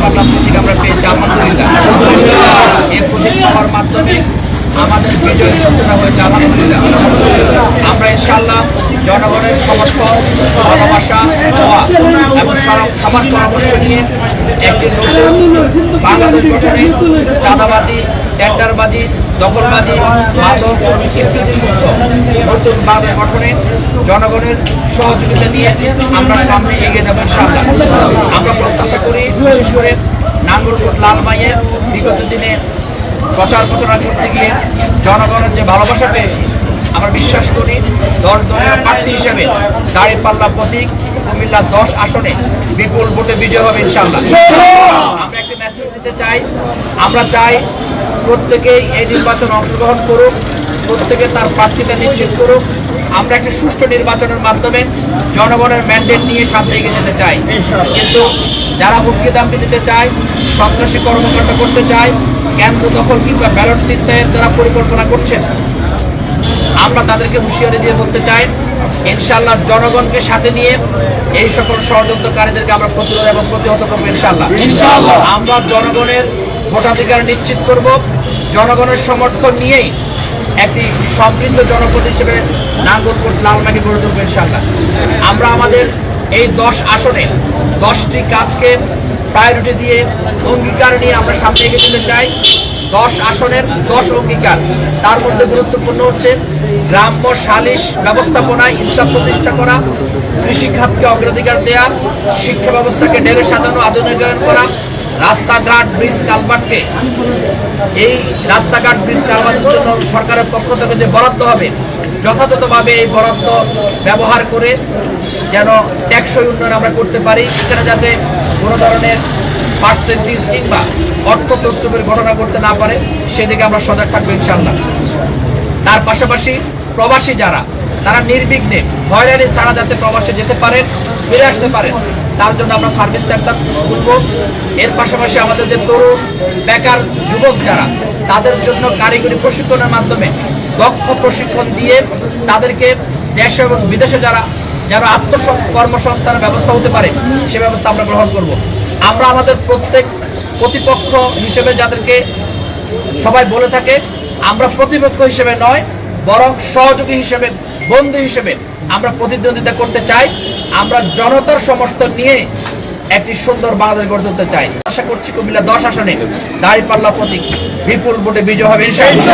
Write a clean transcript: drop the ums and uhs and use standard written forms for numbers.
দাঁড়িপাল্লা প্রতীক আমরা পেয়েছি, আলহামদুলিল্লাহ। এই প্রতীক পাওয়ার মাধ্যমে আমাদের বিজয়ের সূচনা হয়েছে, আলহামদুলিল্লাহ। আমরা ইনশাআল্লাহ জনগণের সমর্থন, ভালোবাসা, দোয়া এবং সবার পরামর্শ নিয়ে একটি নতুন বাংলাদেশ গঠনে চাঁদাবাজি, টেন্ডারবাজি, দখলবাজি, মাদক ইত্যাদি মুক্ত নতুন বাংলাদেশ গঠনে জনগণের সহযোগিতা নিয়ে আমরা সামনে এগিয়ে যাবো ইনশাআল্লাহ। আমরা প্রত্যাশা করি, বিশেষ করে নাঙ্গলকোট লালমাইয়ের বিগত দিনে প্রচার প্রচারণা করতে গিয়ে জনগণের যে ভালোবাসা পেয়েছি, আমরা বিশ্বাস করি 10 দলীয় প্রার্থী হিসেবে দাঁড়িপাল্লা প্রতীক কুমিল্লা 10 আসনে বিপুল ভোটে বিজয় হবে ইনশাআল্লাহ। আমরা একটা মেসেজ দিতে চাই, আমরা চাই প্রত্যেকেই এই নির্বাচনে অংশগ্রহণ করুক, প্রত্যেকে তার প্রার্থীতা নিশ্চিত করুক। আমরা একটা সুষ্ঠু নির্বাচনের মাধ্যমে জনগণের ম্যান্ডেট নিয়ে সামনে এগিয়ে যেতে চাই। কিন্তু যারা হুমকি দামকি দিতে চায়, সন্ত্রাসী কর্মকাণ্ড করতে চায়, কেন্দ্র দখল কিংবা ব্যালট ছিনতাইয়ের দ্বারা পরিকল্পনা করছেন, আমরা তাদেরকে হুঁশিয়ারি দিয়ে বলতে চাই, ইনশাআল্লাহ জনগণকে সাথে নিয়ে এই সকল ষড়যন্ত্রকারীদেরকে আমরা প্রতিরোধ এবং প্রতিহত করবো ইনশাআল্লাহ। আমরা জনগণের ভোটাধিকার নিশ্চিত করব, জনগণের সমর্থন নিয়েই একটি সমৃদ্ধ জনপদ হিসেবে নাঙ্গলকোট লালমাইকে গড়ে তুলব ইনশাআল্লাহ। আমরা আমাদের এই 10 আসনে 10টি কাজকে প্রায়োরিটি দিয়ে অঙ্গীকার নিয়ে আমরা সামনে এগিয়ে যেতে চাই। 10 আসনের 10 অঙ্গীকার, তার মধ্যে গুরুত্বপূর্ণ হচ্ছে গ্রাম্য সালিশ ব্যবস্থাপনায় ইনসাফ প্রতিষ্ঠা করা, কৃষি খাতকে অগ্রাধিকার দেওয়া, শিক্ষা ব্যবস্থাকে ঢেলে সাজানো আধুনিকায়ন করা, রাস্তাঘাট ব্রিজ কালভার্টকে এই রাস্তাঘাট ব্রিজ কালভার্টের জন্য সরকারের পক্ষ থেকে যে বরাদ্দ হবে যথাযথভাবে এই বরাদ্দ ব্যবহার করে যেন টেকসই উন্নয়ন আমরা করতে পারি, এখানে যাতে কোনো ধরনের পার্সেন্টেজ কিংবা অর্থ প্রস্তুতের ঘটনা করতে না পারে সেদিকে আমরা সজাগ থাকবো ইনশাআল্লাহ। তার পাশাপাশি প্রবাসী যারা, তারা নির্বিঘ্নে হয়রানি ছাড়া যাতে প্রবাসে যেতে পারেন, ফিরে আসতে পারেন, তার জন্য আমরা সার্ভিস সেন্টার খুলব। এর পাশাপাশি আমাদের যে তরুণ বেকার যুবক যারা, তাদের জন্য কারিগরি প্রশিক্ষণের মাধ্যমে দক্ষ প্রশিক্ষণ দিয়ে তাদেরকে দেশে এবং বিদেশে যারা যেন কর্মসংস্থানের ব্যবস্থা হতে পারে সে ব্যবস্থা আমরা গ্রহণ করব। আমরা আমাদের প্রত্যেক প্রতিপক্ষ হিসেবে যাদেরকে সবাই বলে থাকে, আমরা প্রতিপক্ষ হিসেবে নয় বরং সহযোগী হিসেবে, বন্ধু হিসেবে আমরা প্রতিদ্বন্দ্বিতা করতে চাই। আমরা জনতার সমর্থন নিয়ে একটি সুন্দর বাংলাদেশ গড়ে তুলতে চাই। আশা করছি কুমিল্লা 10 আসনে দাঁড়িপাল্লা প্রতীক বিপুল ভোটে বিজয় হবে ইনশাআল্লাহ।